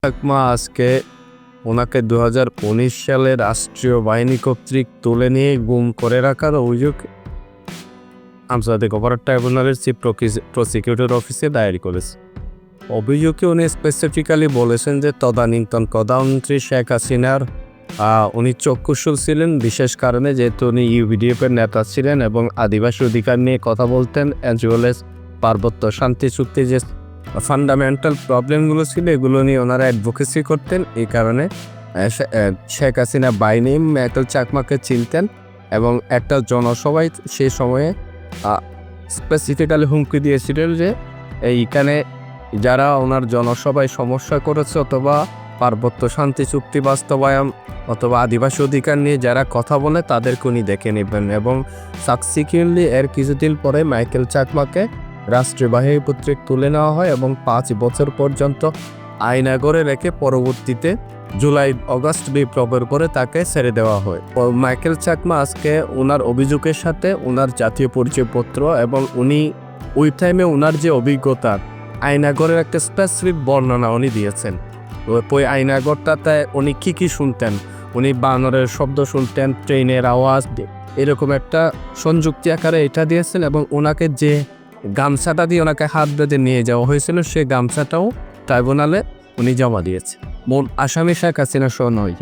চাকমা আজকে ওনাকে 2019 সালে রাষ্ট্রীয় বাহিনী কর্তৃক তুলে নিয়ে গুম করে রাখার অভিযোগ আন্তর্জাতিক অপরাধ ট্রাইব্যুনালের চিফ প্রসিকিউটর অফিসে দায়ের করেছে। অভিযোগে উনি স্পেসিফিক্যালি বলেছেন যে তদানীন্তন প্রধানমন্ত্রী শেখ হাসিনার উনি চক্ষুশূল ছিলেন বিশেষ কারণে, যেহেতু উনি ইউপিডিএফের নেতা ছিলেন এবং আদিবাসী অধিকার নিয়ে কথা বলতেন, অ্যাজ ওয়েল এজ পার্বত্য শান্তি চুক্তি যে ফান্ডামেন্টাল প্রবলেমগুলো ছিল এগুলো নিয়ে ওনারা অ্যাডভোকেসি করতেন। এই কারণে Sheikh Hasina by name Michael চাকমাকে চিনতেন এবং একটা জনসভায় সে সময়ে স্পেসিফিক্যালি হুমকি দিয়েছিলেন যে এইখানে যারা ওনার জনসভায় সমস্যা করেছে অথবা পার্বত্য শান্তি চুক্তি বাস্তবায়ন অথবা আদিবাসী অধিকার নিয়ে যারা কথা বলে তাদেরকে উনি দেখে নেবেন। এবং সাবসিকুয়েন্টলি এর কিছুদিন পরে মাইকেল চাকমাকে রাষ্ট্রীয় বাহিনী কর্তৃক তুলে নেওয়া হয় এবং 5 বছর পর্যন্ত আয়নাগরে রেখে পরবর্তীতে জুলাই-অগাস্ট বিপ্লবের পরে তাকে ছেড়ে দেওয়া হয়। মাইকেল চাকমা আজকে ওনার অভিযোগের সাথে ওনার জাতীয় পরিচয়পত্র এবং উনি ওই টাইমে ওনার যে অভিজ্ঞতা আয়নাগরের একটা স্পেসিফিক বর্ণনা উনি দিয়েছেন। ওই আয়নাগরটাতে উনি কী শুনতেন, উনি বানরের শব্দ শুনতেন, ট্রেনের আওয়াজ, এরকম একটা সংযুক্তি আকারে এটা দিয়েছেন। এবং ওনাকে যে গামছাটা দিয়ে ওনাকে হাত বেঁধে নিয়ে যাওয়া হয়েছিল সেই গামছাটাও ট্রাইব্যুনালে উনি জমা দিয়েছে। আসামি শেখ হাসিনা সহ নয়।